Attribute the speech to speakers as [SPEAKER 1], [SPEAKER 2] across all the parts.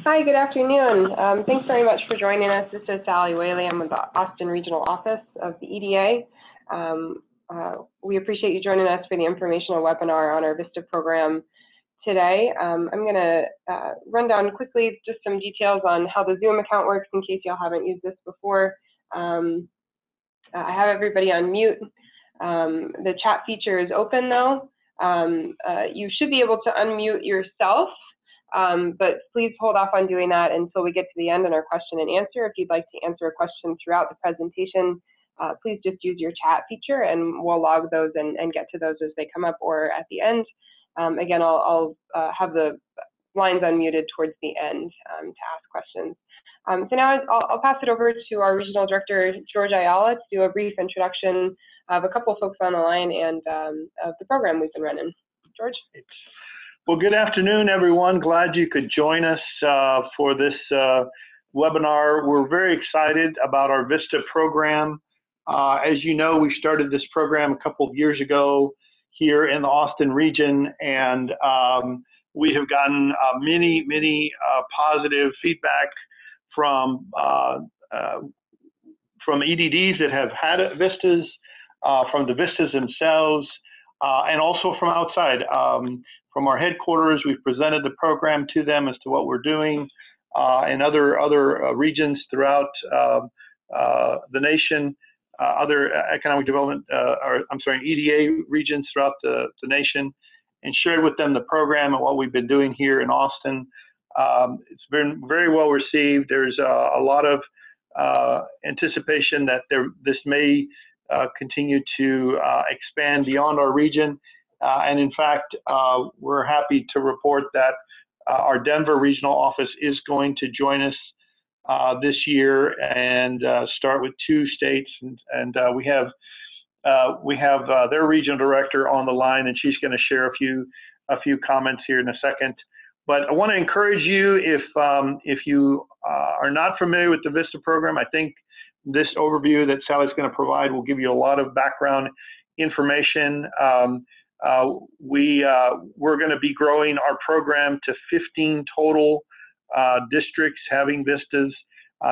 [SPEAKER 1] Hi, good afternoon. Thanks very much for joining us. This is Sally Whaley. I'm with the Austin Regional Office of the EDA. We appreciate you joining us for the informational webinar on our VISTA program today. I'm going to run down quickly just some details on how the Zoom account works in case y'all haven't used this before. I have everybody on mute. The chat feature is open though. You should be able to unmute yourself. But please hold off on doing that until we get to the end in our question and answer. If you'd like to answer a question throughout the presentation, please just use your chat feature and we'll log those and get to those as they come up or at the end. Again, I'll have the lines unmuted towards the end to ask questions. So now I'll pass it over to our Regional Director, George Ayala, to do a brief introduction of a couple folks on the line and of the program we've been running. George?
[SPEAKER 2] Well, good afternoon, everyone. Glad you could join us for this webinar. We're very excited about our VISTA program. As you know, we started this program a couple of years ago here in the Austin region, and we have gotten many positive feedback from EDDs that have had VISTAs, from the VISTAs themselves, and also from outside. From our headquarters, we've presented the program to them as to what we're doing in other regions throughout the nation, other economic development, EDA regions throughout the nation, and shared with them the program and what we've been doing here in Austin. It's been very well received. There's a lot of anticipation that this may continue to expand beyond our region. And in fact, we're happy to report that our Denver regional office is going to join us this year and start with 2 states. And we have their regional director on the line, and she's going to share a few comments here in a second. But I want to encourage you, if you are not familiar with the VISTA program, I think this overview that Sally's going to provide will give you a lot of background information. We're going to be growing our program to 15 total districts having VISTAs.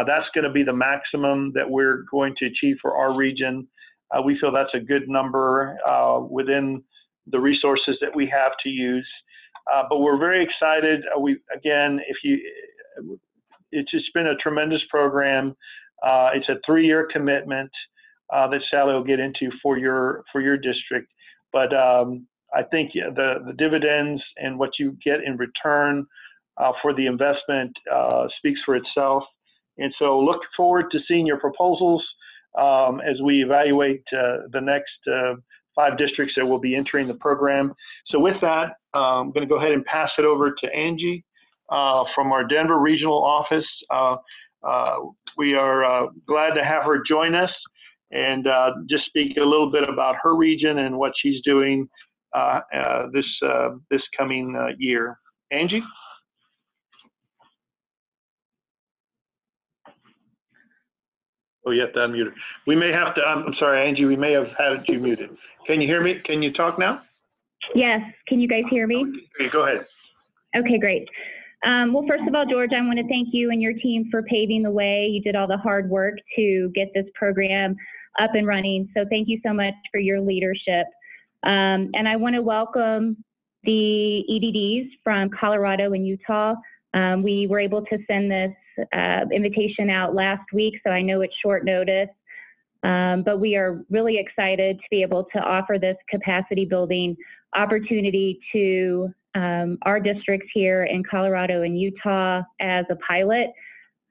[SPEAKER 2] That's going to be the maximum that we're going to achieve for our region. We feel that's a good number within the resources that we have to use. But we're very excited. It's just been a tremendous program. It's a 3-year commitment that Sally will get into for your district. But I think the dividends and what you get in return for the investment speaks for itself. And so look forward to seeing your proposals as we evaluate the next 5 districts that will be entering the program. So with that, I'm going to go ahead and pass it over to Angie from our Denver regional office. We are glad to have her join us and just speak a little bit about her region and what she's doing this coming year. Angie? Oh, you have to unmute her. We may have to, I'm sorry, Angie, we may have had you muted. Can you hear me? Can you talk now?
[SPEAKER 3] Yes. Can you guys hear me?
[SPEAKER 2] Okay, go ahead.
[SPEAKER 3] Okay, great. Well, first of all, George, I want to thank you and your team for paving the way. You did all the hard work to get this program up and running. So thank you so much for your leadership. And I want to welcome the EDDs from Colorado and Utah. We were able to send this invitation out last week, so I know it's short notice. But we are really excited to be able to offer this capacity building opportunity to our districts here in Colorado and Utah as a pilot.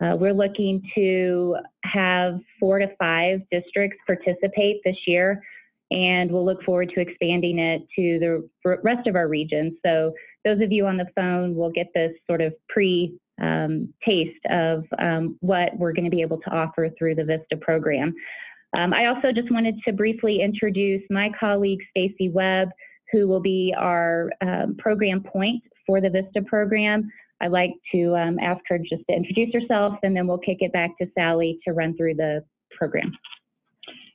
[SPEAKER 3] We're looking to have 4 to 5 districts participate this year, and we'll look forward to expanding it to the rest of our region. So those of you on the phone will get this sort of taste of what we're going to be able to offer through the VISTA program. I also just wanted to briefly introduce my colleague, Stacy Webb, who will be our program point for the VISTA program. I'd like to ask her just to introduce herself, and then we'll kick it back to Sally to run through the program.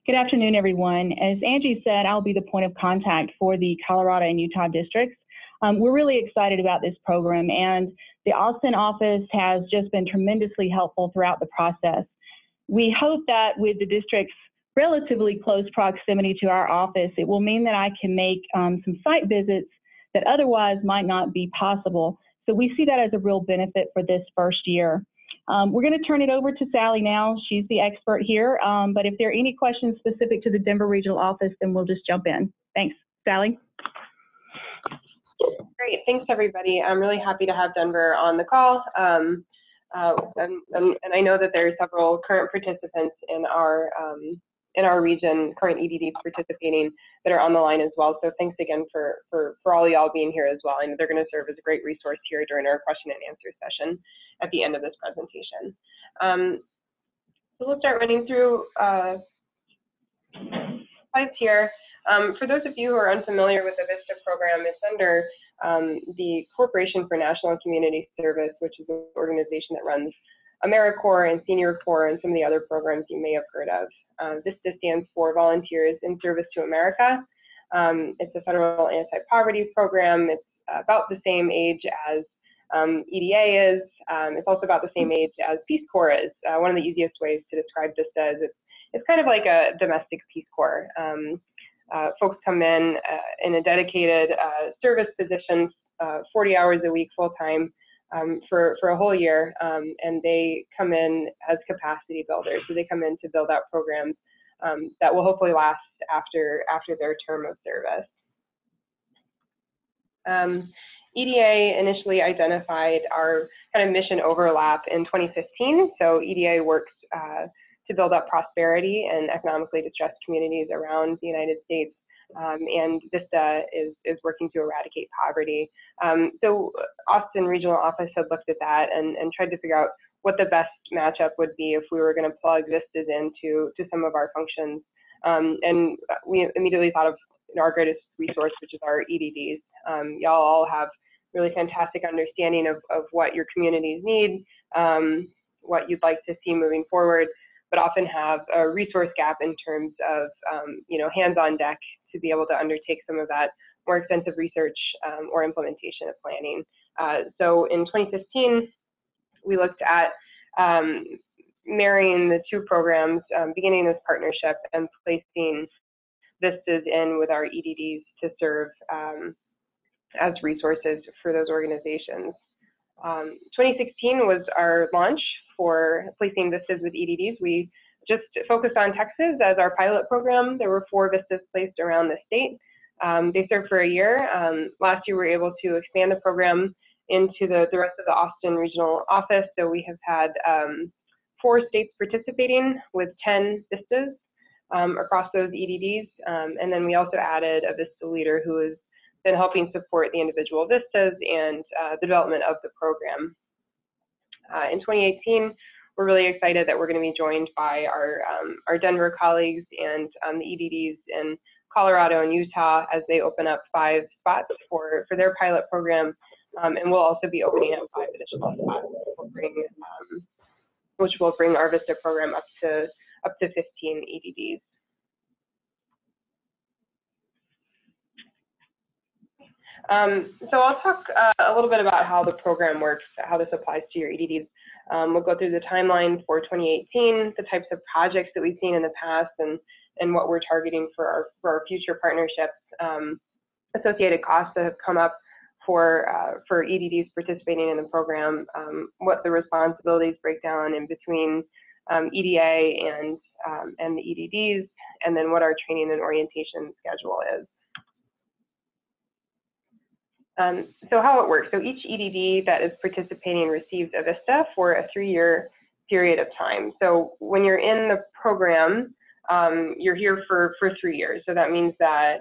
[SPEAKER 4] Good afternoon, everyone. As Angie said, I'll be the point of contact for the Colorado and Utah districts. We're really excited about this program, and the Austin office has just been tremendously helpful throughout the process. We hope that with the district's relatively close proximity to our office, it will mean that I can make some site visits that otherwise might not be possible. So we see that as a real benefit for this first year. We're going to turn it over to Sally now. She's the expert here, but if there are any questions specific to the Denver Regional Office, then we'll just jump in. Thanks. Sally?
[SPEAKER 1] Great, thanks everybody. I'm really happy to have Denver on the call. And I know that there are several current participants in our region, current EDDs participating that are on the line as well. So thanks again for all y'all being here as well. And they're going to serve as a great resource here during our question and answer session at the end of this presentation. So we'll start running through slides here. For those of you who are unfamiliar with the VISTA program, it's under the Corporation for National and Community Service, which is an organization that runs AmeriCorps and Senior Corps and some of the other programs you may have heard of. VISTA stands for Volunteers in Service to America. It's a federal anti-poverty program. It's about the same age as EDA is. It's also about the same age as Peace Corps is. One of the easiest ways to describe VISTA is it's kind of like a domestic Peace Corps. Folks come in a dedicated service position, 40 hours a week full-time for a whole year, and they come in as capacity builders. So they come in to build out programs that will hopefully last after their term of service. EDA initially identified our kind of mission overlap in 2015. So EDA works to build up prosperity in economically distressed communities around the United States. And VISTA is working to eradicate poverty. So Austin Regional Office had looked at that and tried to figure out what the best matchup would be if we were going to plug VISTAs into some of our functions. And we immediately thought of our greatest resource, which is our EDDs. Y'all all have really fantastic understanding of what your communities need, what you'd like to see moving forward, but often have a resource gap in terms of hands on deck to be able to undertake some of that more extensive research or implementation of planning. So in 2015, we looked at marrying the two programs, beginning this partnership and placing VISTAs in with our EDDs to serve as resources for those organizations. 2016 was our launch for placing VISTAs with EDDs. We just focused on Texas as our pilot program. There were 4 VISTAs placed around the state. They served for a year. Last year, we were able to expand the program into the rest of the Austin Regional Office. So we have had 4 states participating with 10 VISTAs across those EDDs. And then we also added a VISTA leader who has been helping support the individual VISTAs and the development of the program. In 2018, we're really excited that we're going to be joined by our Denver colleagues and the EDDs in Colorado and Utah as they open up 5 spots for their pilot program, and we'll also be opening up 5 additional spots, which will bring our VISTA program up to 15 EDDs. So I'll talk a little bit about how the program works, how this applies to your EDDs. We'll go through the timeline for 2018, the types of projects that we've seen in the past, and what we're targeting for our future partnerships, associated costs that have come up for EDDs participating in the program, what the responsibilities break down in between EDA and the EDDs, and then what our training and orientation schedule is. So how it works, so each EDD that is participating receives a VISTA for a 3-year period of time. So when you're in the program, you're here for 3 years. So that means that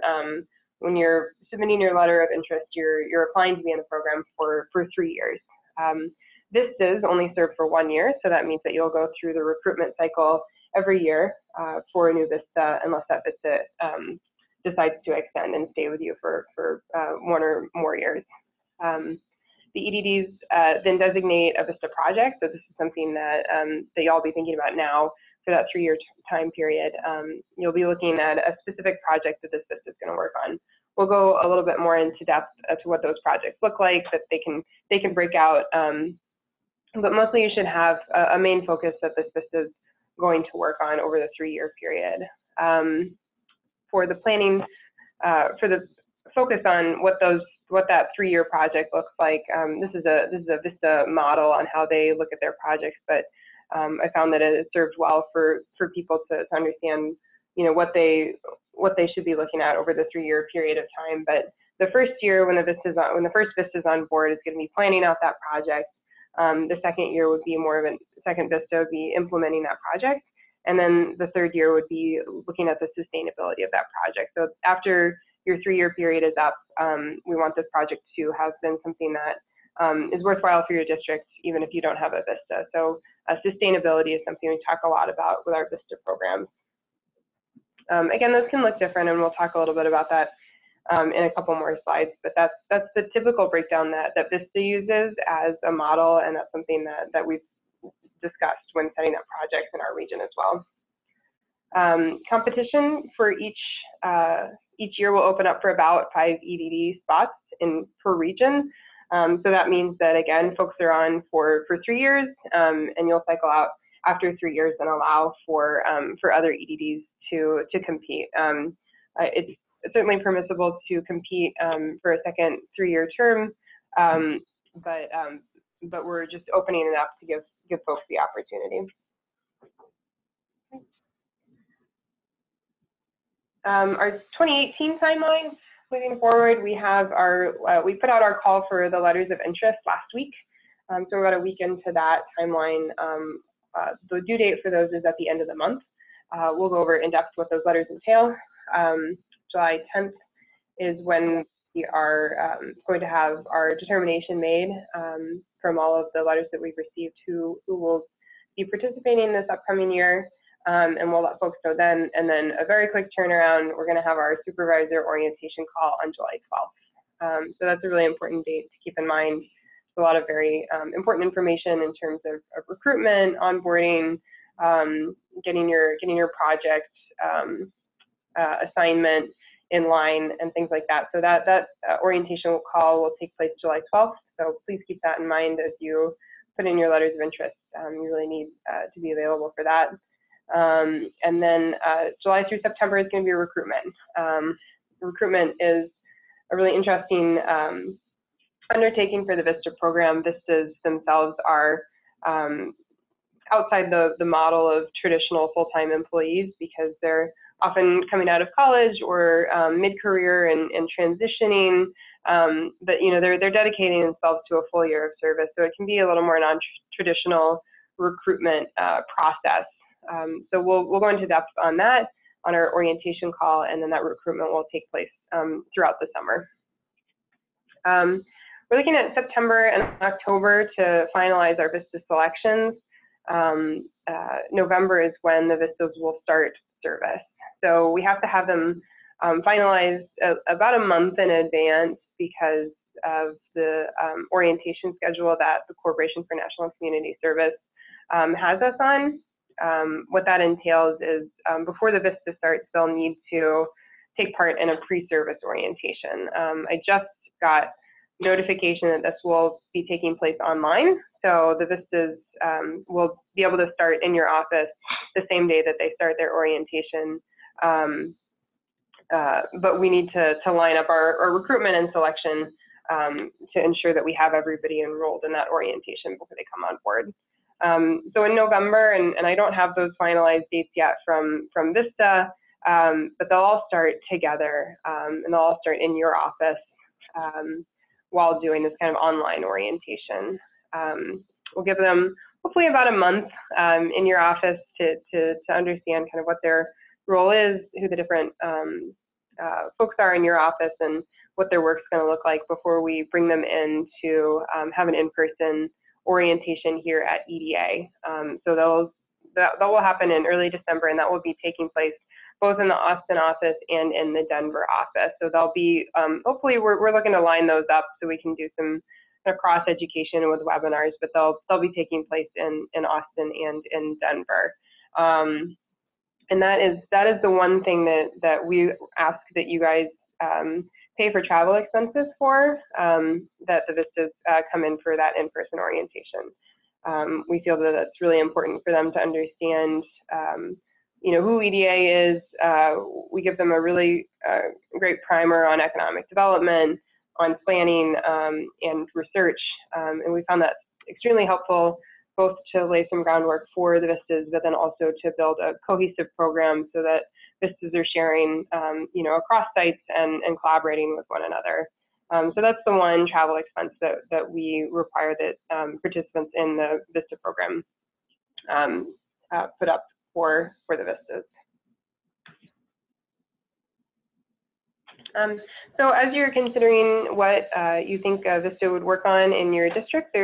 [SPEAKER 1] when you're submitting your letter of interest, you're applying to be in the program for 3 years. VISTAs only serve for 1 year, so that means that you'll go through the recruitment cycle every year for a new VISTA, unless that VISTA decides to extend and stay with you for 1 or more years. The EDDs then designate a VISTA project, so this is something that y'all be thinking about now for that 3-year time period. You'll be looking at a specific project that this VISTA is going to work on. we'll go a little bit more into depth as to what those projects look like that they can break out. But mostly you should have a main focus that this VISTA is going to work on over the 3-year period. For the planning, for the focus on what that 3-year project looks like, this is a VISTA model on how they look at their projects, but I found that it served well for people to understand, you know, what they should be looking at over the 3-year period of time. But the first year, when the first VISTA is on board, is going to be planning out that project. The second year would be more of second VISTA would be implementing that project. And then the third year would be looking at the sustainability of that project. So after your 3-year period is up, we want this project to have been something that is worthwhile for your district, even if you don't have a VISTA. So sustainability is something we talk a lot about with our VISTA programs. Again, those can look different, and we'll talk a little bit about that in a couple more slides, but that's the typical breakdown that VISTA uses as a model, and that's something that we've discussed when setting up projects in our region as well. Competition for each year will open up for about 5 EDD spots per region. So that means that, again, folks are on for 3 years, and you'll cycle out after 3 years and allow for other EDDs to compete. It's certainly permissible to compete for a second 3-year term, but we're just opening it up to give folks the opportunity. Our 2018 timeline, moving forward, we have we put out our call for the letters of interest last week. So we're about a week into that timeline. The due date for those is at the end of the month. We'll go over in depth what those letters entail. July 10th is when we are going to have our determination made from all of the letters that we've received who will be participating this upcoming year, and we'll let folks know then. And then a very quick turnaround, we're going to have our supervisor orientation call on July 12th. So that's a really important date to keep in mind. There's a lot of very important information in terms of recruitment, onboarding, getting your project assignment in line and things like that. So that orientation call will take place July 12th. So please keep that in mind as you put in your letters of interest. You really need to be available for that. And then July through September is going to be recruitment. Recruitment is a really interesting undertaking for the VISTA program. VISTAs themselves are outside the model of traditional full-time employees because they're often coming out of college or mid-career and transitioning, but you know they're dedicating themselves to a full year of service, so it can be a little more non-traditional recruitment process. So we'll go into depth on that on our orientation call, and then that recruitment will take place throughout the summer. We're looking at September and October to finalize our VISTA selections. November is when the VISTAs will start service. So we have to have them finalized about a month in advance because of the orientation schedule that the Corporation for National and Community Service has us on. What that entails is before the VISTA starts, they'll need to take part in a pre-service orientation. I just got notification that this will be taking place online. So the VISTAs will be able to start in your office the same day that they start their orientation. But we need to line up our recruitment and selection to ensure that we have everybody enrolled in that orientation before they come on board. So in November, and I don't have those finalized dates yet from VISTA, but they'll all start together and they'll all start in your office while doing this kind of online orientation. We'll give them hopefully about a month in your office to understand kind of what their role is, who the different folks are in your office, and what their work's going to look like before we bring them in to have an in-person orientation here at EDA. So that will happen in early December, and that will be taking place both in the Austin office and in the Denver office. So they'll be, hopefully we're looking to line those up so we can do some cross education with webinars, but they'll be taking place in Austin and in Denver. And that is the one thing that we ask that you guys pay for travel expenses for, that the VISTAs come in for that in-person orientation. We feel that it's really important for them to understand, who EDA is. We give them a really great primer on economic development, on planning, and research, and we found that extremely helpful, both to lay some groundwork for the VISTAs, but then also to build a cohesive program so that VISTAs are sharing, across sites and collaborating with one another. So that's the one travel expense that we require that participants in the VISTA program put up for the VISTAs. So as you're considering what you think VISTA would work on in your district,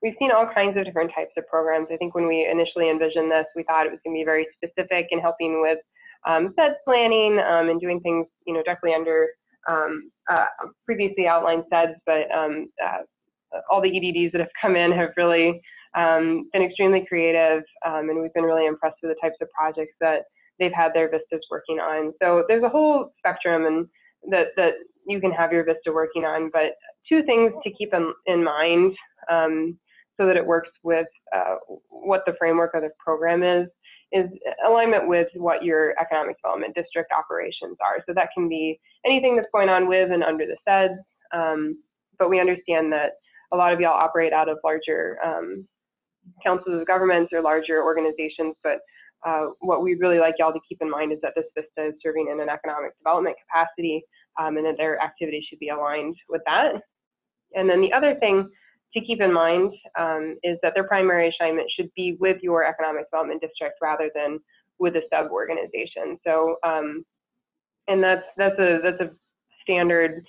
[SPEAKER 1] we've seen all kinds of different types of programs. I think when we initially envisioned this, we thought it was going to be very specific in helping with SEDS planning and doing things, directly under previously outlined SEDS, but all the EDDs that have come in have really been extremely creative, and we've been really impressed with the types of projects that they've had their VISTAs working on. So there's a whole spectrum and that you can have your VISTA working on, but two things to keep in mind so that it works with what the framework of the program is alignment with what your economic development district operations are. So that can be anything that's going on with and under the SEDS, but we understand that a lot of y'all operate out of larger councils of governments or larger organizations, but what we'd really like y'all to keep in mind is that this VISTA is serving in an economic development capacity, and that their activities should be aligned with that. And then the other thing to keep in mind is that their primary assignment should be with your economic development district rather than with a sub-organization. So, and that's a standard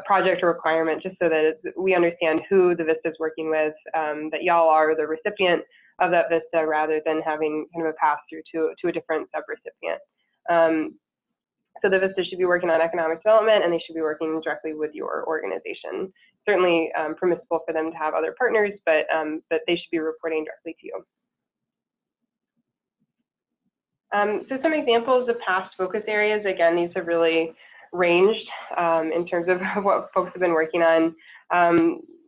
[SPEAKER 1] project requirement, just so that we understand who the VISTA is working with, that y'all are the recipient of that VISTA rather than having kind of a pass-through to a different sub-recipient. So the VISTA should be working on economic development, and they should be working directly with your organization. Certainly permissible for them to have other partners, but they should be reporting directly to you. So some examples of past focus areas. Again, these have really ranged in terms of what folks have been working on.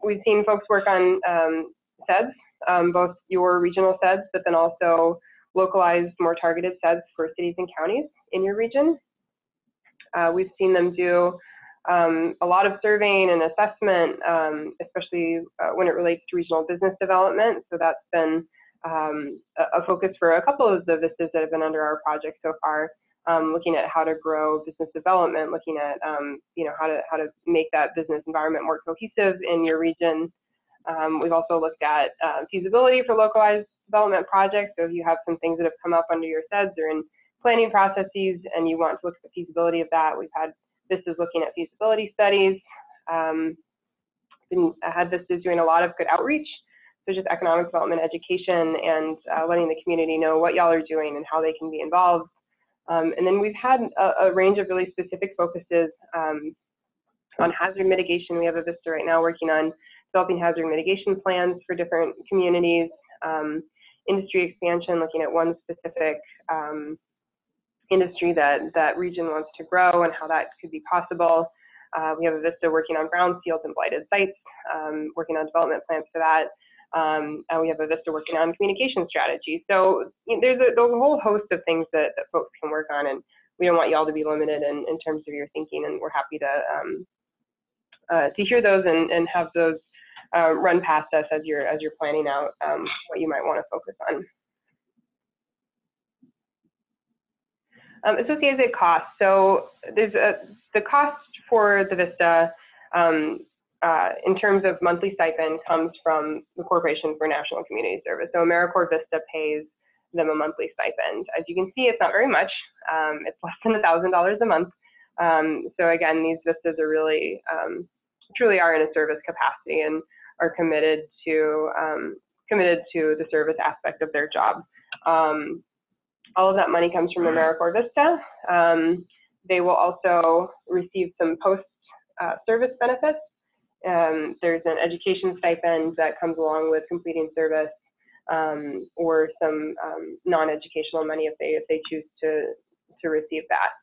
[SPEAKER 1] We've seen folks work on SEDS, both your regional SEDS, but then also localized, more targeted SEDS for cities and counties in your region. We've seen them do a lot of surveying and assessment, especially when it relates to regional business development. So that's been a focus for a couple of the VISTAs that have been under our project so far, looking at how to grow business development, looking at how to make that business environment more cohesive in your region. We've also looked at feasibility for localized development projects. So if you have some things that have come up under your SEDS or in planning processes and you want to look at the feasibility of that, we've had VISTAs looking at feasibility studies. Had VISTAs doing a lot of good outreach, so just economic development education and letting the community know what y'all are doing and how they can be involved. And then we've had a range of really specific focuses on hazard mitigation. We have a VISTA right now working on developing hazard mitigation plans for different communities, industry expansion, looking at one specific industry that region wants to grow and how that could be possible. We have a VISTA working on brownfields and blighted sites, working on development plans for that. And we have a VISTA working on communication strategy. So there's a whole host of things that folks can work on, and we don't want y'all to be limited in terms of your thinking, and we're happy to hear those and have those run past us as you're planning out what you might want to focus on. Associated costs. So there's the cost for the VISTA in terms of monthly stipend comes from the Corporation for National Community Service. So AmeriCorps VISTA pays them a monthly stipend. As you can see, it's not very much. It's less than $1,000 a month. So again, these VISTAs are really, truly are in a service capacity and are committed to the service aspect of their job. All of that money comes from AmeriCorps VISTA. They will also receive some post-service benefits. There's an education stipend that comes along with completing service, or some non-educational money if they choose to receive that.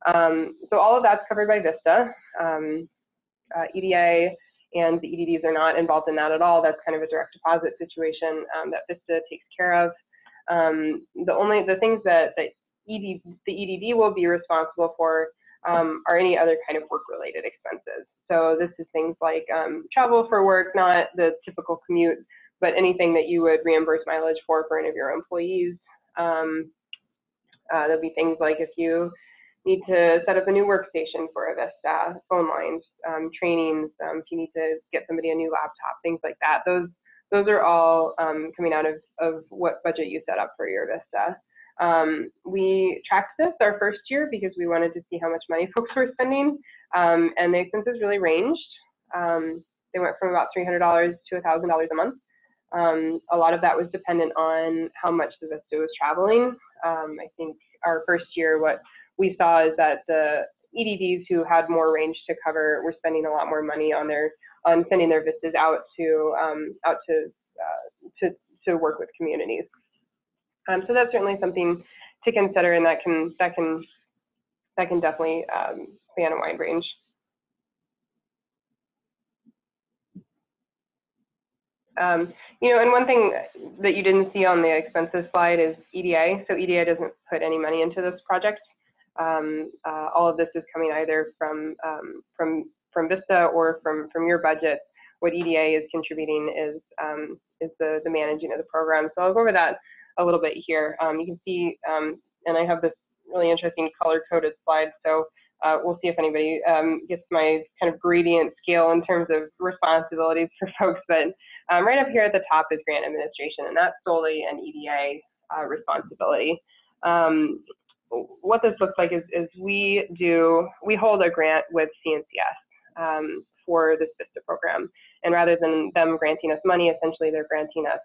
[SPEAKER 1] So all of that's covered by VISTA. EDA and the EDDs are not involved in that at all. That's kind of a direct deposit situation that VISTA takes care of. The things that the EDD will be responsible for are any other kind of work-related expenses. So this is things like travel for work, not the typical commute, but anything that you would reimburse mileage for any of your employees. There'll be things like if you need to set up a new workstation for a VISTA, phone lines, trainings, if you need to get somebody a new laptop, things like that. Those are all coming out of what budget you set up for your VISTA. We tracked this our first year because we wanted to see how much money folks were spending, and the expenses really ranged. They went from about $300 to $1,000 a month. A lot of that was dependent on how much the VISTA was traveling. I think our first year, what we saw is that the EDDs who had more range to cover were spending a lot more money on sending their VISTAs out to work with communities. So that's certainly something to consider, and that can definitely span a wide range. You know, and one thing that you didn't see on the expenses slide is EDA. So EDA doesn't put any money into this project. All of this is coming either from VISTA or from your budget. What EDA is contributing is the managing of the program. So I'll go over that a little bit here. You can see, and I have this really interesting color-coded slide. So we'll see if anybody gets my kind of gradient scale in terms of responsibilities for folks. But right up here at the top is grant administration, and that's solely an EDA responsibility. What this looks like is we hold a grant with CNCS for this VISTA program. And rather than them granting us money, essentially they're granting us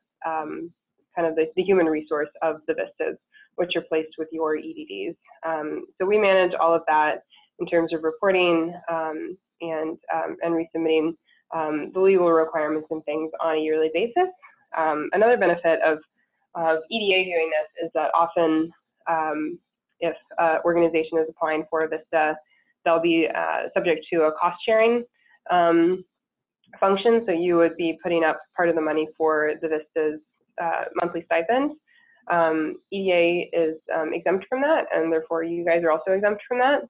[SPEAKER 1] kind of the human resource of the VISTAs, which are placed with your EDDs. So we manage all of that in terms of reporting and resubmitting the legal requirements and things on a yearly basis. Another benefit of EDA doing this is that often if an organization is applying for a VISTA, they'll be subject to a cost sharing function. So you would be putting up part of the money for the VISTA's monthly stipend. EDA is exempt from that, and therefore you guys are also exempt from that.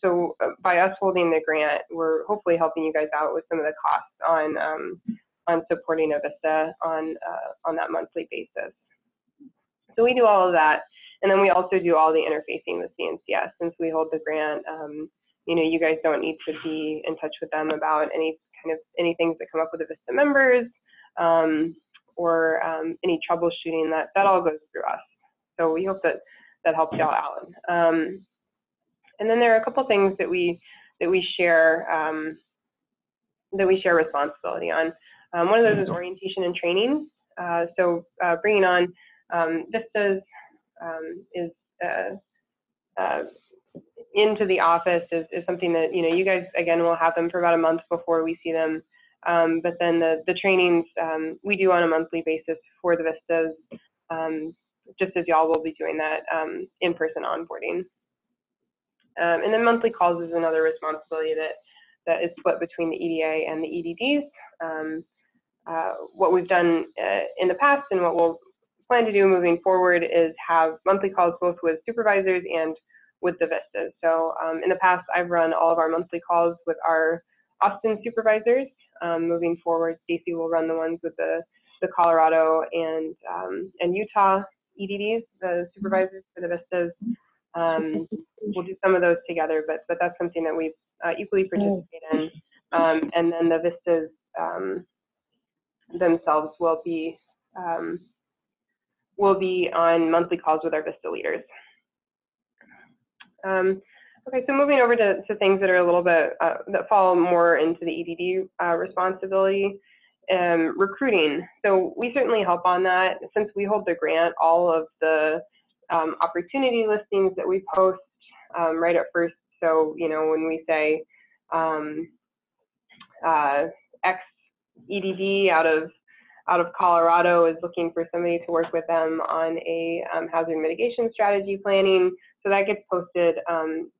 [SPEAKER 1] So by us holding the grant, we're hopefully helping you guys out with some of the costs on supporting a VISTA on that monthly basis. So we do all of that, and then we also do all the interfacing with CNCS. Since we hold the grant, you know, you guys don't need to be in touch with them about any things that come up with the VISTA members or any troubleshooting. That all goes through us. So we hope that helps y'all out. And then there are a couple things that we share responsibility on. One of those is orientation and training. So bringing on VISTAs into the office is something that, you know, you guys again will have them for about a month before we see them. But then the trainings we do on a monthly basis for the VISTAs, just as y'all will be doing that in-person onboarding. And then monthly calls is another responsibility that is split between the EDA and the EDDs. What we've done in the past and what we'll plan to do moving forward is have monthly calls both with supervisors and with the VISTAs. So in the past, I've run all of our monthly calls with our Austin supervisors. Moving forward, Stacy will run the ones with the Colorado and Utah EDDs, the supervisors for the VISTAs. We'll do some of those together, but that's something that we equally participate in. And then the VISTAs themselves will be on monthly calls with our VISTA leaders. Okay, so moving over to things that are a little bit, that fall more into the EDD responsibility, recruiting. So we certainly help on that. Since we hold the grant, all of the opportunity listings that we post right at first. So, you know, when we say X EDD out of out of Colorado is looking for somebody to work with them on a hazard mitigation strategy planning. So that gets posted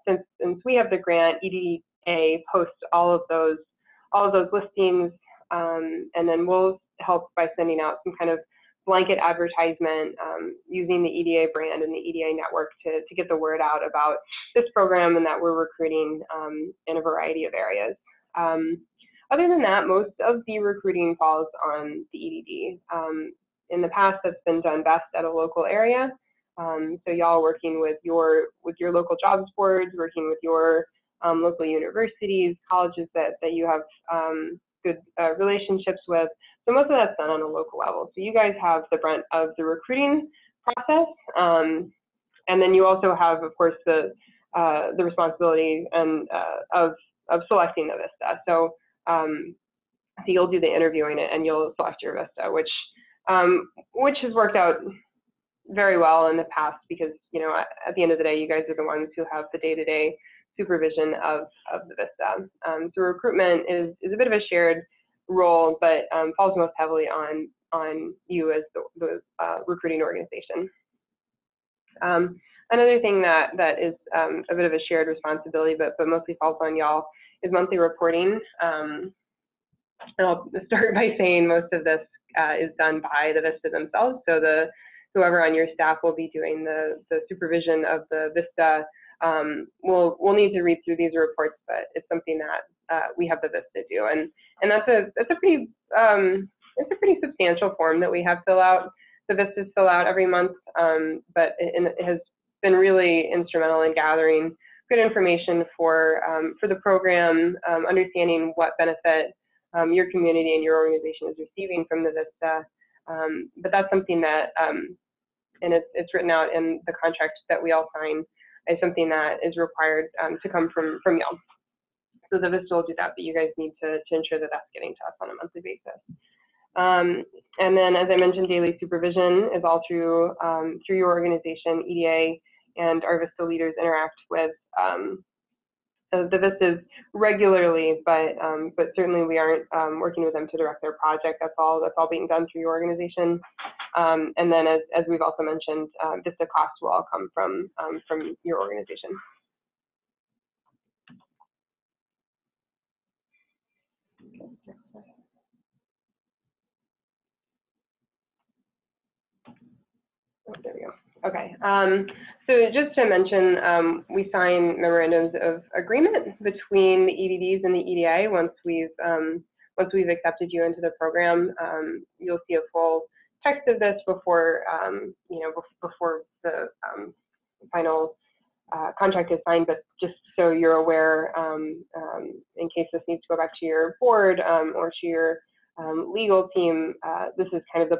[SPEAKER 1] since we have the grant. EDA posts all of those listings, and then we'll help by sending out some kind of blanket advertisement using the EDA brand and the EDA network to get the word out about this program and that we're recruiting in a variety of areas. Other than that, most of the recruiting falls on the EDD. In the past, that's been done best at a local area. So y'all working with your local jobs boards, working with your local universities, colleges that you have good relationships with. So most of that's done on a local level. So you guys have the brunt of the recruiting process, and then you also have, of course, the responsibility and of selecting the VISTA. So you'll do the interviewing and you'll select your VISTA, which has worked out very well in the past because, you know, at the end of the day, you guys are the ones who have the day-to-day supervision of the VISTA. So recruitment is a bit of a shared role, but falls most heavily on you as the recruiting organization. Another thing that is a bit of a shared responsibility, but mostly falls on y'all, is monthly reporting. And I'll start by saying most of this is done by the VISTA themselves. So whoever on your staff will be doing the supervision of the VISTA we'll need to read through these reports, but it's something that we have the VISTA do, and that's a pretty it's a pretty substantial form that we have the VISTAs fill out every month, but it has been really instrumental in gathering good information for the program, understanding what benefit your community and your organization is receiving from the VISTA. But that's something that, and it's written out in the contract that we all sign, is something that is required to come from y'all. So the VISTA will do that, but you guys need to ensure that that's getting to us on a monthly basis. And then, as I mentioned, daily supervision is all through your organization. EDA and our VISTA leaders interact with the VISTAs regularly, but certainly we aren't working with them to direct their project. That's all being done through your organization. And then, as we've also mentioned, VISTA costs will all come from your organization. Oh, there we go. Okay. So just to mention, we sign memorandums of agreement between the EDDs and the EDA once we've accepted you into the program. You'll see a full text of this before before the final contract is signed. But just so you're aware, in case this needs to go back to your board or to your legal team, this is kind of the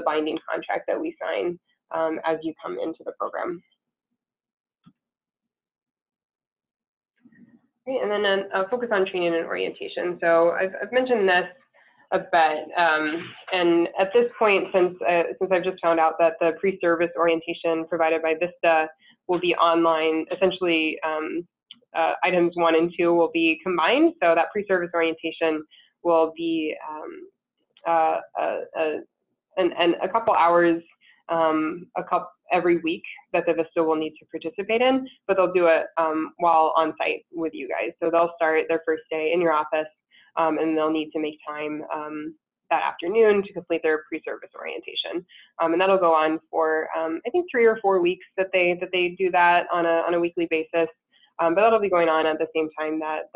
[SPEAKER 1] binding contract that we sign as you come into the program. Okay, and then focus on training and orientation. So I've mentioned this a bit, and at this point, since I've just found out that the pre-service orientation provided by VISTA will be online, essentially items 1 and 2 will be combined. So that pre-service orientation will be and a couple hours every week that the VISTA will need to participate in, but they'll do it while on site with you guys. So they'll start their first day in your office, and they'll need to make time that afternoon to complete their pre-service orientation, and that'll go on for I think 3 or 4 weeks that they do that on a weekly basis. But that'll be going on at the same time that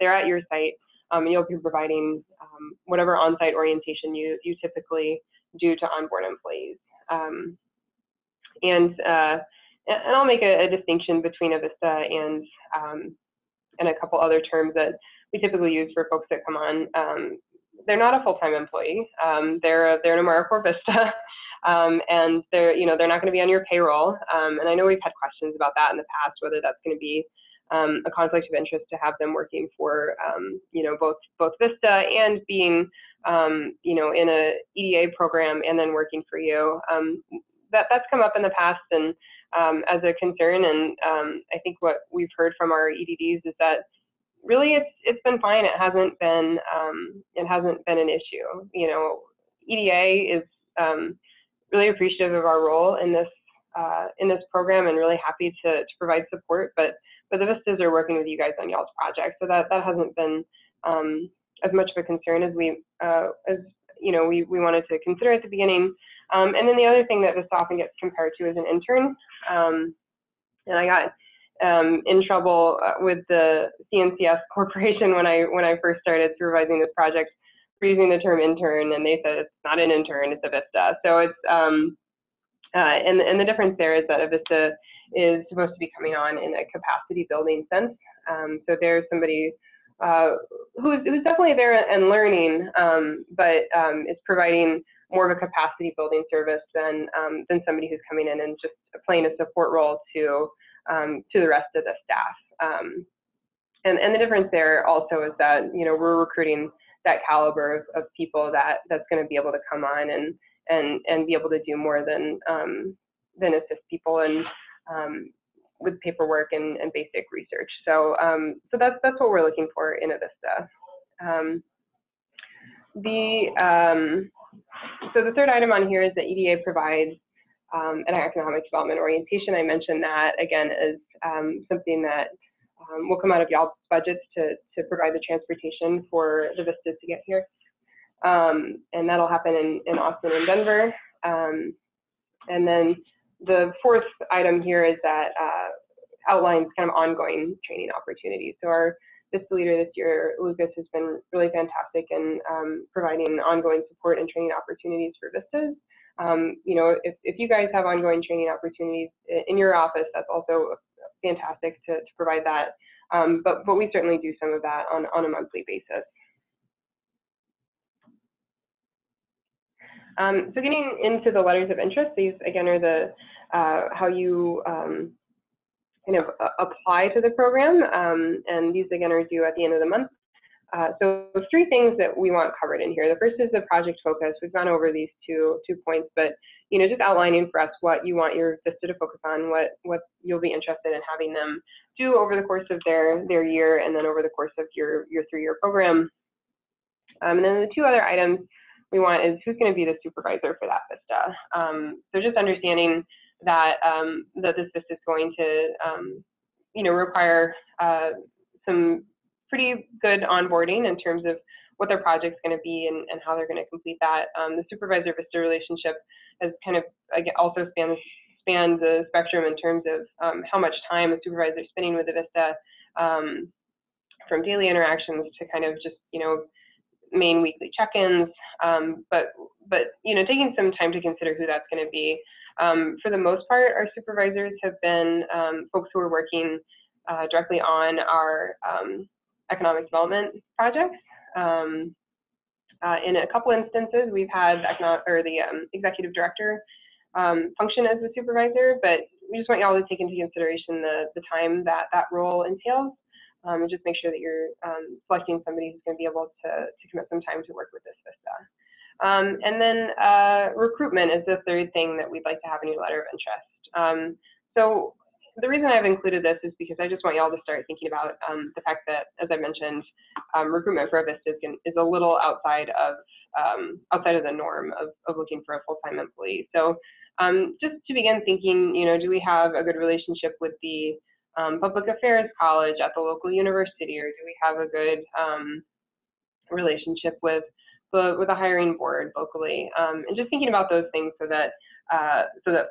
[SPEAKER 1] they're at your site, and you'll be providing whatever on-site orientation you typically do to onboard employees. And I'll make a distinction between a VISTA and a couple other terms that we typically use for folks that come on. They're not a full-time employee. They're an AmeriCorps VISTA, and they're not going to be on your payroll. And I know we've had questions about that in the past, whether that's going to be a conflict of interest to have them working for both VISTA and being in a EDA program and then working for you. That's come up in the past and as a concern, and I think what we've heard from our EDDs is that really it's been fine. It hasn't been an issue. EDA is really appreciative of our role in this program and really happy to provide support. But the VISTAs are working with you guys on y'all's project, so that hasn't been as much of a concern as we wanted to consider at the beginning. And then the other thing that VISTA often gets compared to is an intern. And I got in trouble with the CNCS Corporation when I first started supervising this project for using the term intern, and they said it's not an intern, it's a VISTA. So it's and the difference there is that a VISTA is supposed to be coming on in a capacity building sense. So there's somebody who's definitely there and learning, but is providing more of a capacity building service than somebody who's coming in and just playing a support role to the rest of the staff. And the difference there also is that we're recruiting that caliber of people that's going to be able to come on and be able to do more than assist people and with paperwork and basic research. So so that's what we're looking for in a VISTA. So the third item on here is that EDA provides an economic development orientation. I mentioned that again as something that will come out of y'all's budgets to provide the transportation for the VISTAs to get here. And that'll happen in Austin and Denver. And then the fourth item here is that outlines kind of ongoing training opportunities. So our VISTA leader this year, Lucas, has been really fantastic in providing ongoing support and training opportunities for VISTAs. If you guys have ongoing training opportunities in your office, that's also fantastic to provide that. But we certainly do some of that on a monthly basis. So getting into the letters of interest, these again are the how you kind of apply to the program, and these again are due at the end of the month. So three things that we want covered in here. The first is the project focus. We've gone over these two points, but just outlining for us what you want your VISTA to focus on, what you'll be interested in having them do over the course of their year, and then over the course of your 3-year program. And then the two other items we want is who's going to be the supervisor for that VISTA. So just understanding that that this VISTA is going to require some pretty good onboarding in terms of what their project's going to be and how they're going to complete that. The supervisor VISTA relationship has kind of also spanned the spectrum in terms of how much time a supervisor is spending with the VISTA, from daily interactions to kind of just main weekly check-ins, but taking some time to consider who that's going to be. For the most part, our supervisors have been folks who are working directly on our economic development projects. In a couple instances, we've had the executive director function as the supervisor, but we just want y'all to take into consideration the time that role entails, and just make sure that you're selecting somebody who's going to be able to commit some time to work with this VISTA. And then recruitment is the third thing that we'd like to have in your letter of interest. So the reason I've included this is because I just want y'all to start thinking about the fact that, as I mentioned, recruitment for a VISTA is a little outside of the norm of looking for a full-time employee. So just to begin thinking, do we have a good relationship with the public affairs college at the local university, or do we have a good relationship with a hiring board locally? And just thinking about those things so that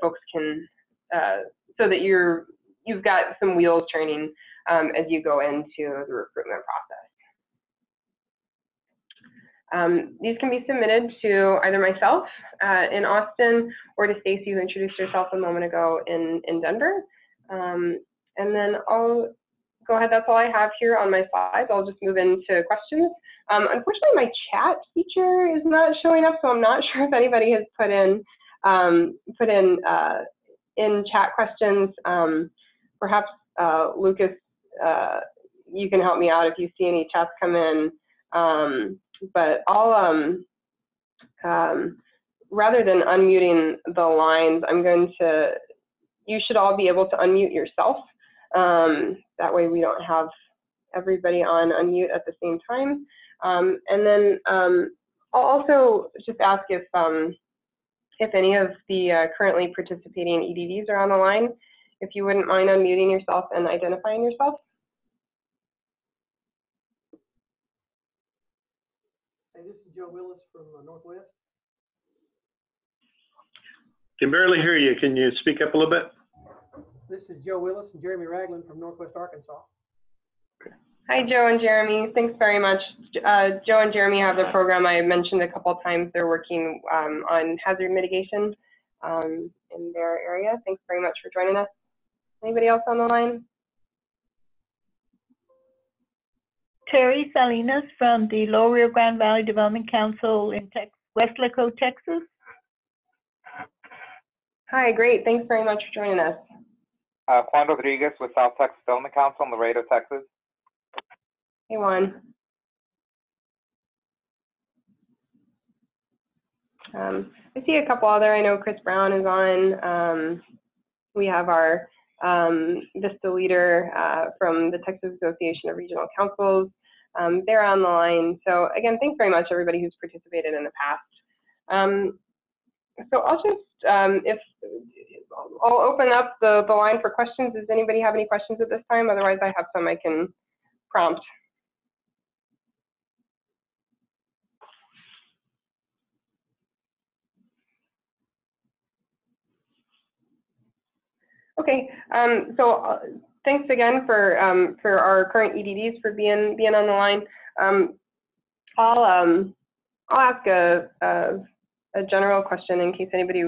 [SPEAKER 1] folks can so that you've got some wheels turning as you go into the recruitment process. These can be submitted to either myself in Austin or to Stacy, who introduced herself a moment ago in Denver. And then I'll go ahead. That's all I have here on my slides. I'll just move into questions. Unfortunately, my chat feature is not showing up, so I'm not sure if anybody has put in chat questions. Perhaps Lucas, you can help me out if you see any chats come in. But I'll rather than unmuting the lines, I'm going to. You should all be able to unmute yourself. That way we don't have everybody on unmute at the same time. And then I'll also just ask if any of the currently participating EDDs are on the line, if you wouldn't mind unmuting yourself and identifying yourself.
[SPEAKER 5] Hey, this is Joe Willis from Northwest.
[SPEAKER 2] Can barely hear you. Can you speak up a little bit?
[SPEAKER 5] This is Joe Willis and Jeremy Ragland from Northwest Arkansas.
[SPEAKER 1] Hi, Joe and Jeremy. Thanks very much. Joe and Jeremy have the program I mentioned a couple of times. They're working on hazard mitigation in their area. Thanks very much for joining us. Anybody else on the line?
[SPEAKER 6] Terry Salinas from the Lower Rio Grande Valley Development Council in Westlaco, Texas.
[SPEAKER 1] Hi, great. Thanks very much for joining us.
[SPEAKER 7] Juan Rodriguez with South Texas Development Council in Laredo, Texas.
[SPEAKER 1] Hey, Juan. I see a couple other. I know Chris Brown is on. We have our VISTA leader from the Texas Association of Regional Councils. They're on the line. So again, thanks very much everybody who's participated in the past. So I'll just, I'll open up the line for questions. Does anybody have any questions at this time? Otherwise, I have some I can prompt. Okay, so thanks again for our current EDDs for being on the line. I'll ask a general question in case anybody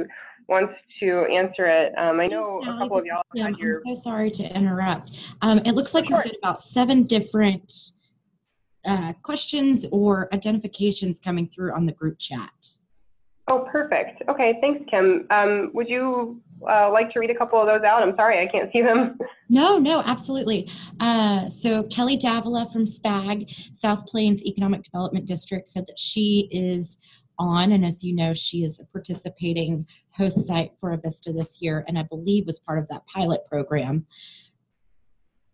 [SPEAKER 1] wants to answer it. I know a couple of y'all had your...
[SPEAKER 8] I'm so sorry to interrupt. It looks like we've got about 7 different questions or identifications coming through on the group chat.
[SPEAKER 1] Oh, perfect. Okay, thanks, Kim. Would you like to read a couple of those out? I'm sorry, I can't see them.
[SPEAKER 8] No, absolutely. So Kelly Davila from SPAG, South Plains Economic Development District, said that she is on, and as you know, she is a participating host site for a VISTA this year, and I believe was part of that pilot program.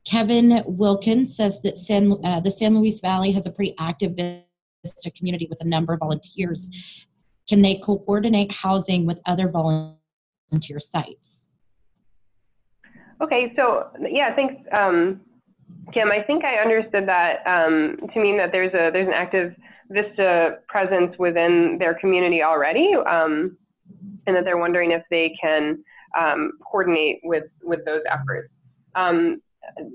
[SPEAKER 8] Kevin Wilkins says that the San Luis Valley has a pretty active VISTA community with a number of volunteers. Can they coordinate housing with other volunteer sites?
[SPEAKER 1] Okay, so yeah, thanks, Kim. I think I understood that to mean that there's an active VISTA presence within their community already, and that they're wondering if they can coordinate with those efforts.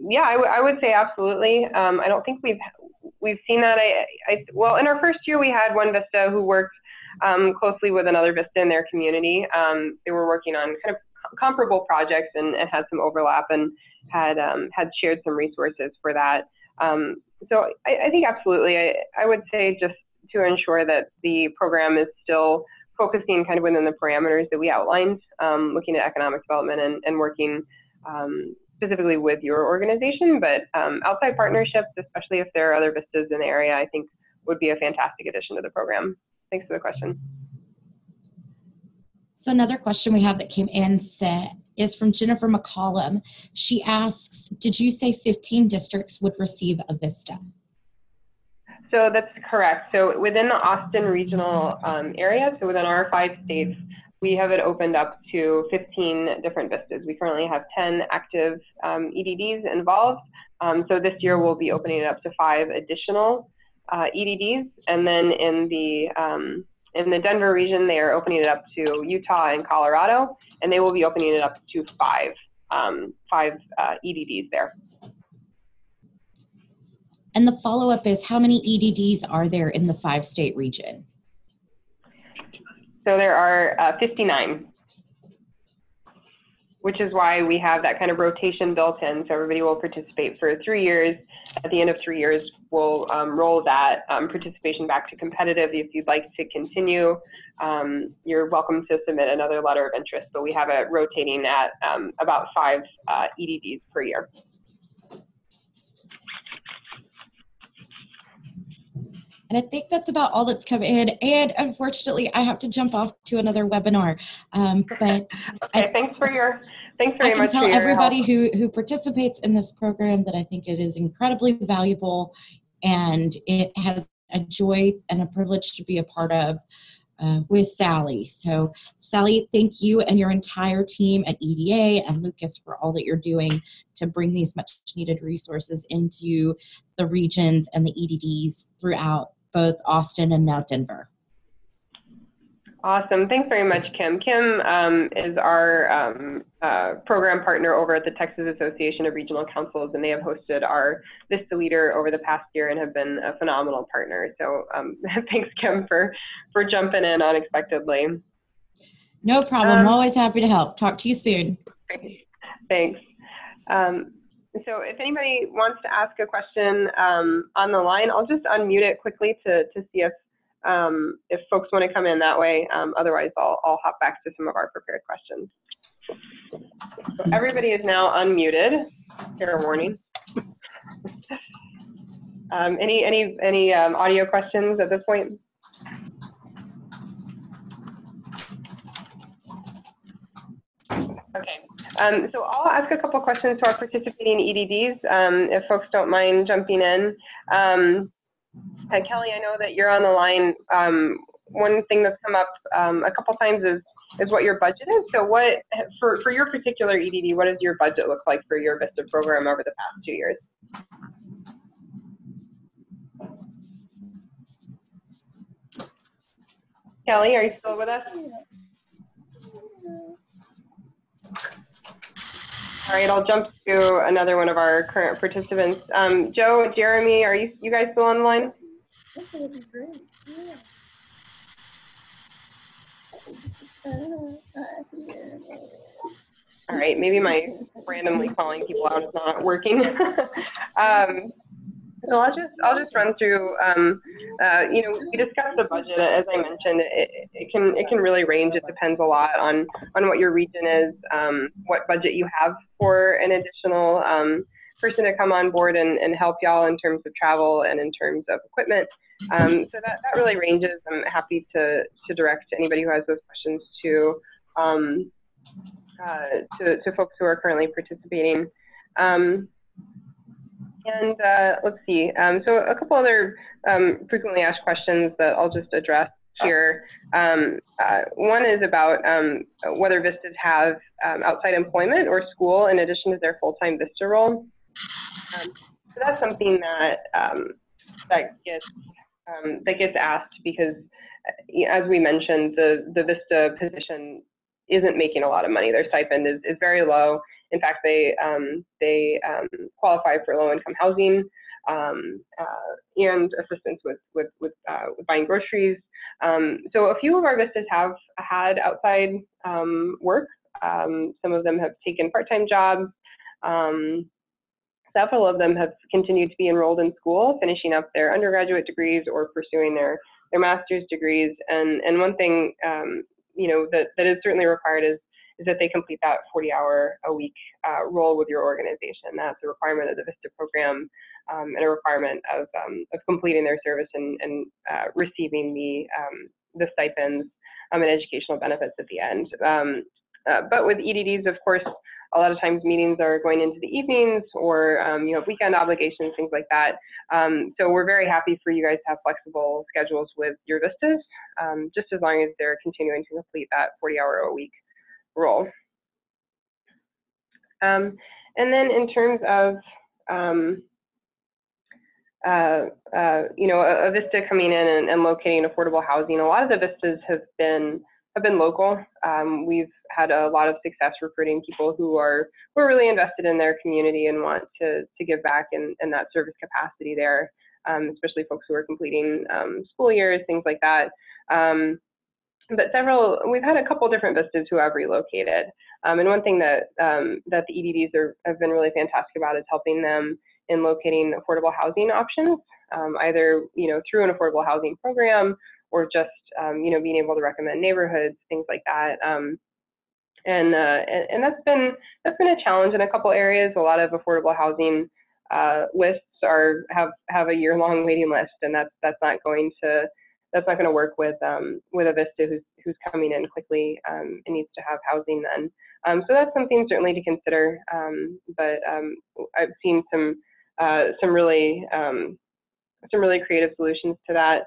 [SPEAKER 1] Yeah, I would say absolutely. I don't think we've seen that. Well, in our first year, we had one VISTA who worked closely with another VISTA in their community. They were working on kind of comparable projects and had some overlap and had shared some resources for that. So I think absolutely. I would say just to ensure that the program is still focusing kind of within the parameters that we outlined, looking at economic development and working specifically with your organization, but outside partnerships, especially if there are other VISTAs in the area, I think would be a fantastic addition to the program. Thanks for the question.
[SPEAKER 8] So another question we have that came in is from Jennifer McCollum. She asks, did you say 15 districts would receive a VISTA?
[SPEAKER 1] So that's correct. So within the Austin regional area, so within our 5 states, we have it opened up to 15 different VISTAs. We currently have 10 active EDDs involved. So this year we'll be opening it up to 5 additional EDDs, and then in the Denver region, they are opening it up to Utah and Colorado, and they will be opening it up to 5 EDDs there.
[SPEAKER 8] And the follow-up is, how many EDDs are there in the 5-state region?
[SPEAKER 1] So there are 59, which is why we have that kind of rotation built in. So everybody will participate for 3 years. At the end of 3 years, we'll roll that participation back to competitive. If you'd like to continue, you're welcome to submit another letter of interest, but we have it rotating at about 5 EDDs per year.
[SPEAKER 8] And I think that's about all that's come in. And unfortunately, I have to jump off to another webinar. But
[SPEAKER 1] okay, thanks very much.
[SPEAKER 8] I can tell everybody
[SPEAKER 1] help.
[SPEAKER 8] who participates in this program that I think it is incredibly valuable, and it has a joy and a privilege to be a part of with Sally. So Sally, thank you and your entire team at EDA and Lucas for all that you're doing to bring these much needed resources into the regions and the EDDs throughout both Austin and now Denver.
[SPEAKER 1] Awesome. Thanks very much, Kim. Kim is our program partner over at the Texas Association of Regional Councils, and they have hosted our VISTA leader over the past year and have been a phenomenal partner. So thanks, Kim, for jumping in unexpectedly.
[SPEAKER 8] No problem. Always happy to help. Talk to you soon.
[SPEAKER 1] Thanks. So if anybody wants to ask a question on the line, I'll just unmute it quickly to see if folks want to come in that way. Otherwise, I'll hop back to some of our prepared questions. So everybody is now unmuted. Fair warning. Any audio questions at this point? Okay. So I'll ask a couple questions to our participating EDDs, if folks don't mind jumping in. Kelly, I know that you're on the line. One thing that's come up a couple times is what your budget is. So what, for your particular EDD, what does your budget look like for your VISTA program over the past 2 years? Kelly, are you still with us? All right, I'll jump to another one of our current participants. Joe, Jeremy, are you guys still on the line? All right, maybe my randomly calling people out is not working. So I'll just run through. You know, we discussed the budget. As I mentioned, it can really range. It depends a lot on what your region is, what budget you have for an additional person to come on board and help y'all in terms of travel and in terms of equipment. So that really ranges. I'm happy to direct anybody who has those questions to folks who are currently participating. And let's see, so a couple other frequently asked questions that I'll just address here. One is about whether VISTAs have outside employment or school in addition to their full-time VISTA role. So that's something that gets asked because, as we mentioned, the VISTA position isn't making a lot of money. Their stipend is very low. In fact, they qualify for low-income housing and assistance with buying groceries. So a few of our VISTAs have had outside work. Some of them have taken part-time jobs. Several of them have continued to be enrolled in school, finishing up their undergraduate degrees or pursuing their master's degrees. And one thing you know that is certainly required is that they complete that 40-hour-a-week role with your organization. That's a requirement of the VISTA program and a requirement of completing their service and receiving the stipends and educational benefits at the end. But with EDDs, of course, a lot of times meetings are going into the evenings or you have weekend obligations, things like that. So we're very happy for you guys to have flexible schedules with your VISTAs, just as long as they're continuing to complete that 40-hour-a-week role. And then in terms of you know, a VISTA coming in and locating affordable housing, a lot of the VISTAs have been local. We've had a lot of success recruiting people who are really invested in their community and want to give back in that service capacity there, especially folks who are completing school years, things like that. But we've had a couple different VISTAs who have relocated. And one thing that the EDDs have been really fantastic about is helping them in locating affordable housing options, either, you know, through an affordable housing program or just, you know, being able to recommend neighborhoods, things like that. And that's been a challenge in a couple areas. A lot of affordable housing lists have a year-long waiting list, and that's not going to work with a VISTA who's coming in quickly and needs to have housing then. So that's something certainly to consider. But I've seen some really some really creative solutions to that.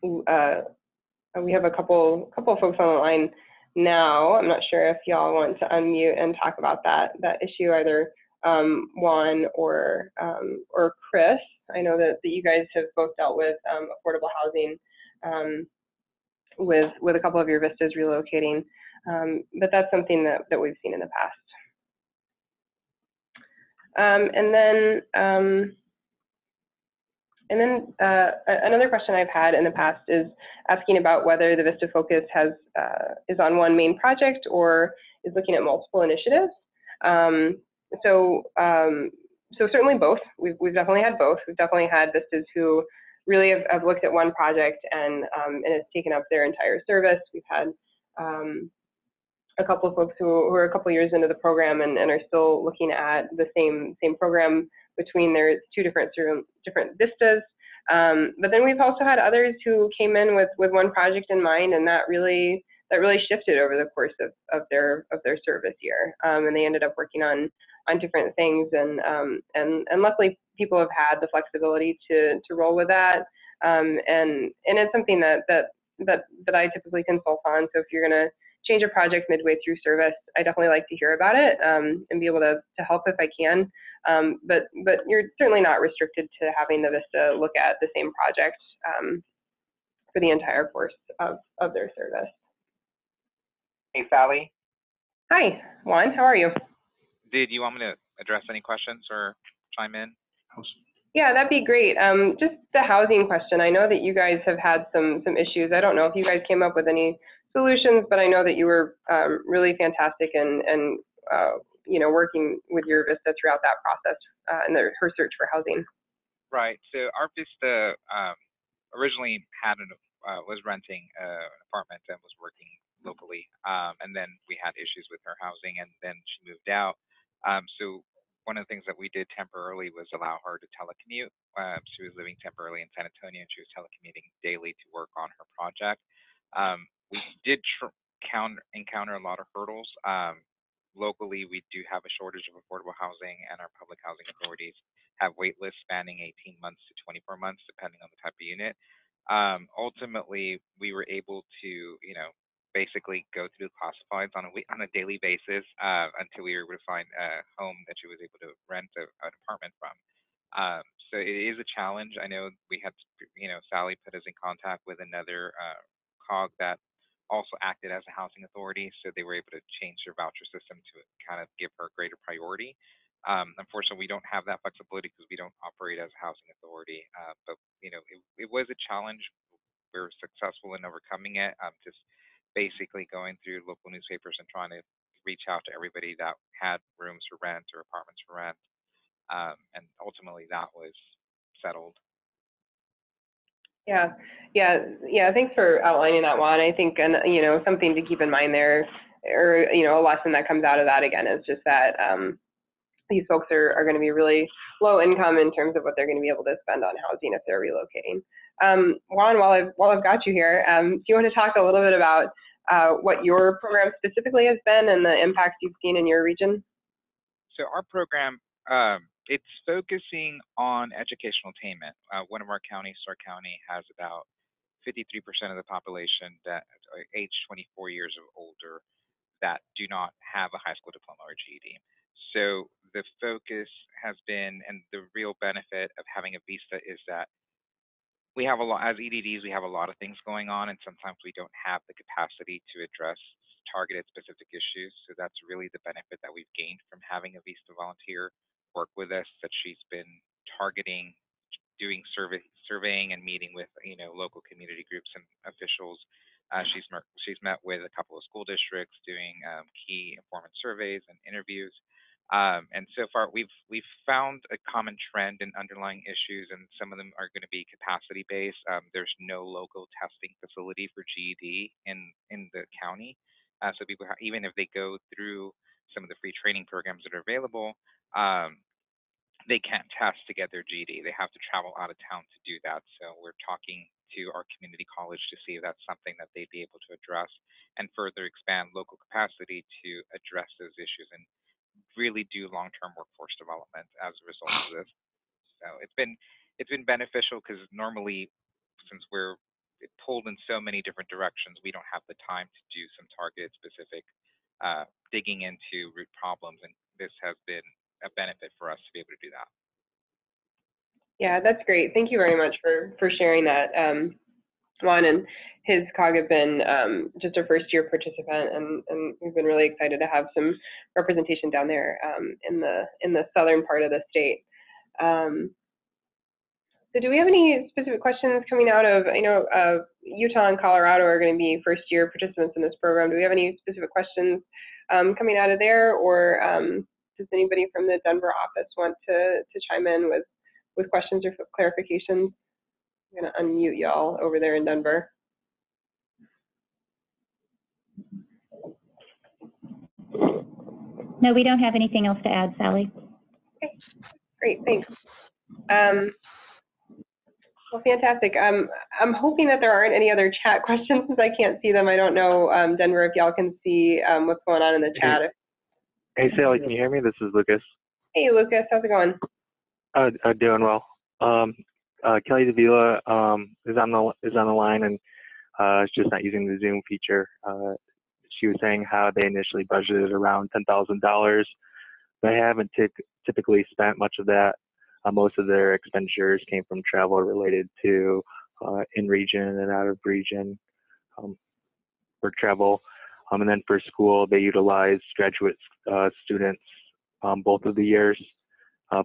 [SPEAKER 1] We have a couple of folks on the line now. I'm not sure if y'all want to unmute and talk about that issue, either Juan or Chris. I know that you guys have both dealt with affordable housing with a couple of your vistas relocating, but that's something that we've seen in the past. Another question I've had in the past is asking about whether the VISTA focus is on one main project or is looking at multiple initiatives. So certainly both. We've definitely had both. We've definitely had VISTAs who really have looked at one project and it's taken up their entire service. We've had a couple of folks who are a couple years into the program and are still looking at the same program between their two different vistas. But then we've also had others who came in with one project in mind, and that really shifted over the course of their service year. And they ended up working on different things, and luckily people have had the flexibility to roll with that. And it's something that I typically consult on. So if you're going to change a project midway through service, I definitely like to hear about it and be able to help if I can. But you're certainly not restricted to having the VISTA look at the same project for the entire course of their service.
[SPEAKER 7] Hey, Sally.
[SPEAKER 1] Hi, Juan. How are you?
[SPEAKER 7] Did you want me to address any questions or chime in?
[SPEAKER 1] Yeah, that'd be great. Just the housing question. I know that you guys have had some issues. I don't know if you guys came up with any solutions, but I know that you were really fantastic and working with your VISTA throughout that process and her search for housing.
[SPEAKER 7] Right. So our VISTA originally was renting an apartment and was working locally, and then we had issues with her housing, and then she moved out. So one of the things that we did temporarily was allow her to telecommute. She was living temporarily in San Antonio, and she was telecommuting daily to work on her project. We did encounter a lot of hurdles. Locally, we do have a shortage of affordable housing, and our public housing authorities have wait lists spanning 18 months to 24 months, depending on the type of unit. Ultimately, we were able to, basically go through the classifieds on a daily basis until we were able to find a home that she was able to rent an apartment from. So it is a challenge. I know we had, Sally put us in contact with another COG that also acted as a housing authority, so they were able to change their voucher system to kind of give her greater priority. Unfortunately, we don't have that flexibility because we don't operate as a housing authority, but it was a challenge. We were successful in overcoming it, just basically going through local newspapers and trying to reach out to everybody that had rooms for rent or apartments for rent, and ultimately that was settled.
[SPEAKER 1] Yeah. Thanks for outlining that, Juan. I think, and something to keep in mind there, or a lesson that comes out of that again is just that these folks are going to be really low income in terms of what they're going to be able to spend on housing if they're relocating. Juan, while I've got you here, do you want to talk a little bit about what your program specifically has been and the impacts you've seen in your region?
[SPEAKER 7] So our program, it's focusing on educational attainment. One of our counties, Stark County, has about 53% of the population that are age 24 years or older that do not have a high school diploma or GED. So the focus has been, and the real benefit of having a VISTA is that we have a lot, as EDDs, we have a lot of things going on, and sometimes we don't have the capacity to address targeted specific issues. So that's really the benefit that we've gained from having a VISTA volunteer work with us, that she's been targeting, doing surveying and meeting with local community groups and officials. She's met with a couple of school districts doing key informant surveys and interviews. And so far, we've found a common trend in underlying issues, and some of them are going to be capacity based. There's no local testing facility for GED in the county, so people, even if they go through some of the free training programs that are available, they can't test to get their GED. They have to travel out of town to do that. So we're talking to our community college to see if that's something that they'd be able to address and further expand local capacity to address those issues and really do long-term workforce development as a result of this. So it's been it's been beneficial because normally, since we're pulled in so many different directions, we don't have the time to do some targeted specific digging into root problems, and this has been a benefit for us to be able to do that.
[SPEAKER 1] Yeah, that's great. Thank you very much for sharing that. Juan and his COG have been just a first-year participant, and we've been really excited to have some representation down there in the southern part of the state. So do we have any specific questions coming out of, I know Utah and Colorado are going to be first-year participants in this program. Do we have any specific questions coming out of there, or does anybody from the Denver office want to chime in with questions or clarifications? I'm going to unmute y'all over there in Denver.
[SPEAKER 3] No, we don't have anything else to add, Sally.
[SPEAKER 1] Okay, great, thanks. Well, fantastic. I'm hoping that there aren't any other chat questions since I can't see them. I don't know, Denver, if y'all can see what's going on in the chat.
[SPEAKER 9] Hey, Sally, can you hear me? This is Lucas.
[SPEAKER 1] Hey, Lucas, how's it going?
[SPEAKER 9] Doing well. Kelly Davila is on the line, and is just not using the Zoom feature. She was saying how they initially budgeted around $10,000. They haven't typically spent much of that. Most of their expenditures came from travel related to in region and out of region for travel. And then for school, they utilized graduate students both of the years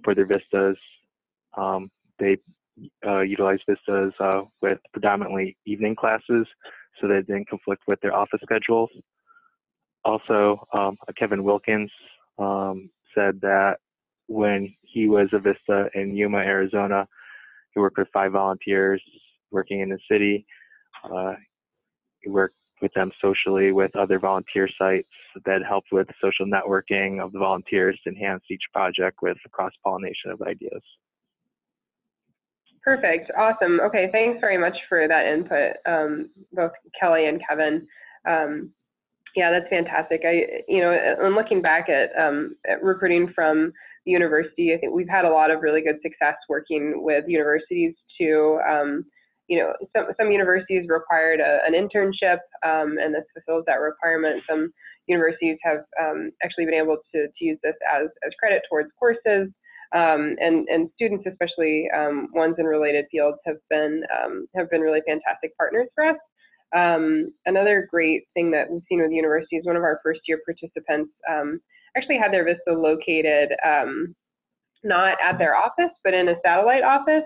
[SPEAKER 9] for their VISTAs. They utilized VISTAs with predominantly evening classes so that it didn't conflict with their office schedules. Also, Kevin Wilkins said that when he was a VISTA in Yuma, Arizona, he worked with 5 volunteers working in the city. He worked with them socially with other volunteer sites that helped with social networking of the volunteers to enhance each project with cross-pollination of ideas.
[SPEAKER 1] Perfect, awesome. Okay, thanks very much for that input, both Kelly and Kevin. Yeah, that's fantastic. I'm looking back at recruiting from the university. I think we've had a lot of really good success working with universities to, some universities required an internship, and this fulfills that requirement. Some universities have actually been able to use this as credit towards courses, and students, especially ones in related fields, have been really fantastic partners for us. Another great thing that we've seen with universities, one of our first-year participants actually had their VISTA located not at their office, but in a satellite office,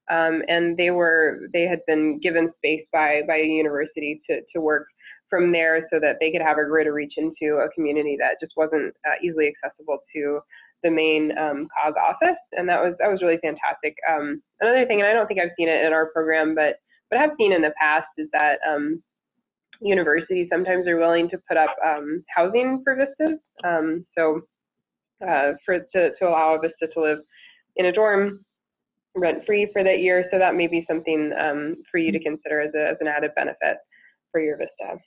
[SPEAKER 1] and they had been given space by a university to work from there so that they could have a greater reach into a community that just wasn't easily accessible to the main COG office, and that was really fantastic. Another thing, and I don't think I've seen it in our program, but I have seen in the past, is that universities sometimes are willing to put up housing for VISTAs, to allow a VISTA to live in a dorm rent-free for that year. So that may be something for you to consider as an added benefit for your VISTA.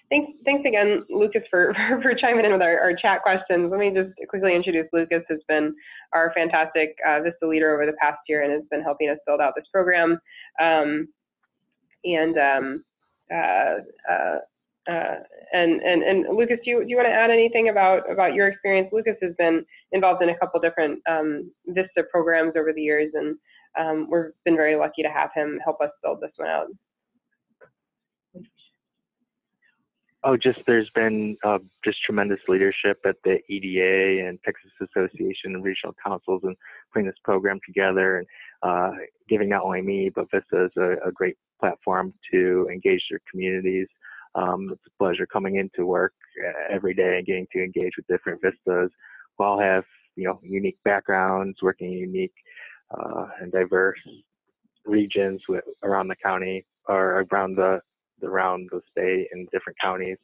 [SPEAKER 1] Thanks again, Lucas, for chiming in with our chat questions. Let me just quickly introduce Lucas, who's been our fantastic VISTA leader over the past year and has been helping us build out this program. And Lucas, do you want to add anything about your experience? Lucas has been involved in a couple different VISTA programs over the years, and we've been very lucky to have him help us build this one out.
[SPEAKER 9] Oh, there's been just tremendous leadership at the EDA and Texas Association of Regional Councils and putting this program together, and giving not only me, but VISTA is a great platform to engage their communities. It's a pleasure coming into work every day and getting to engage with different VISTAs who all have, unique backgrounds, working in unique and diverse regions around the county or around the state in different counties.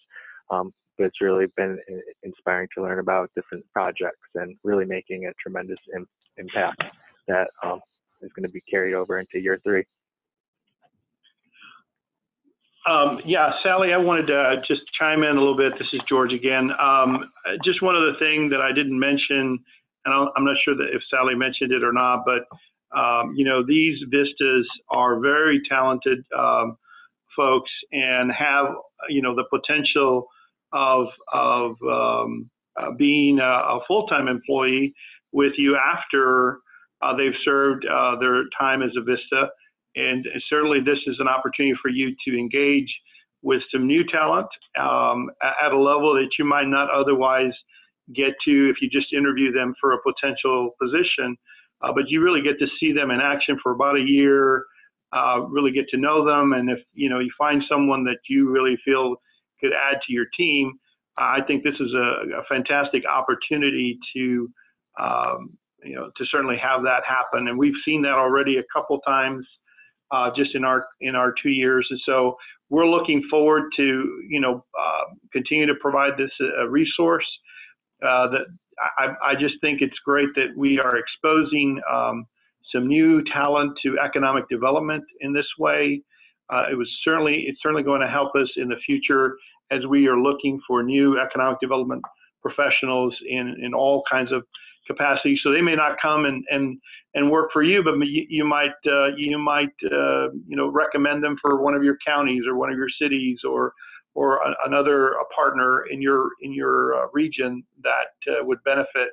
[SPEAKER 9] But it's really been inspiring to learn about different projects and really making a tremendous impact that is going to be carried over into year 3.
[SPEAKER 2] Yeah, Sally, I wanted to just chime in a little bit. This is George again. Just one other thing that I didn't mention, and I'm not sure that if Sally mentioned it or not, but You know, these VISTAs are very talented folks and have, you know, the potential of being a full-time employee with you after they've served their time as a VISTA. And certainly this is an opportunity for you to engage with some new talent at a level that you might not otherwise get to if you just interview them for a potential position. But you really get to see them in action for about a year, really get to know them. And if, you know, you find someone that you really feel could add to your team, I think this is a fantastic opportunity to, you know, to certainly have that happen. And we've seen that already a couple times just in our 2 years. And so we're looking forward to, you know, continue to provide this resource. That I just think it's great that we are exposing some new talent to economic development in this way. It's certainly going to help us in the future as we are looking for new economic development professionals in all kinds of capacities. So they may not come and work for you, but you might you know, recommend them for one of your counties or one of your cities or another partner in your region that would benefit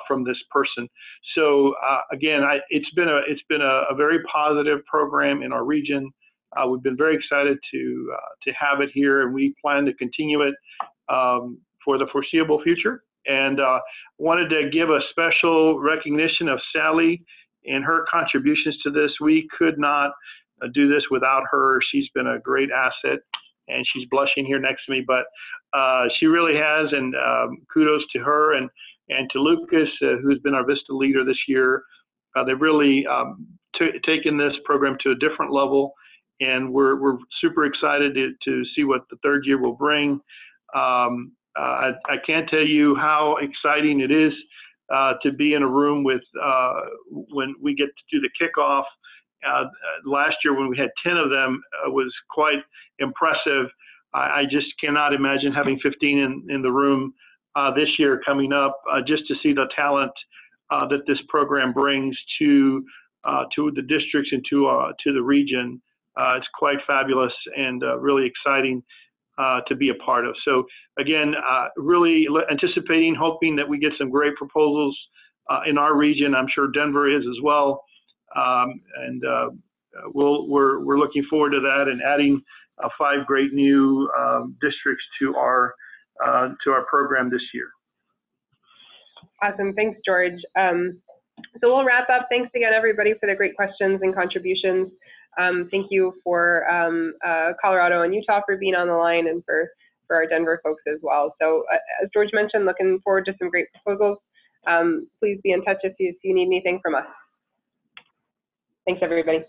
[SPEAKER 2] from this person. So again, it's been a very positive program in our region. We've been very excited to have it here, and we plan to continue it for the foreseeable future. And wanted to give a special recognition of Sally and her contributions to this. We could not do this without her. She's been a great asset, and she's blushing here next to me, but she really has, and kudos to her and to Lucas, who's been our VISTA leader this year. They've really taken this program to a different level, and we're super excited to see what the third year will bring. I can't tell you how exciting it is to be in a room with when we get to do the kickoff. Last year when we had 10 of them was quite impressive. I just cannot imagine having 15 in the room this year coming up, just to see the talent that this program brings to the districts and to the region. It's quite fabulous and really exciting to be a part of. So again, really anticipating, hoping that we get some great proposals in our region. I'm sure Denver is as well. We're looking forward to that and adding 5 great new districts to our program this year.
[SPEAKER 1] Awesome, thanks, George. So we'll wrap up. Thanks again, everybody, for the great questions and contributions. Thank you for Colorado and Utah for being on the line, and for our Denver folks as well. So as George mentioned, looking forward to some great proposals. Please be in touch if you need anything from us. Thanks, everybody.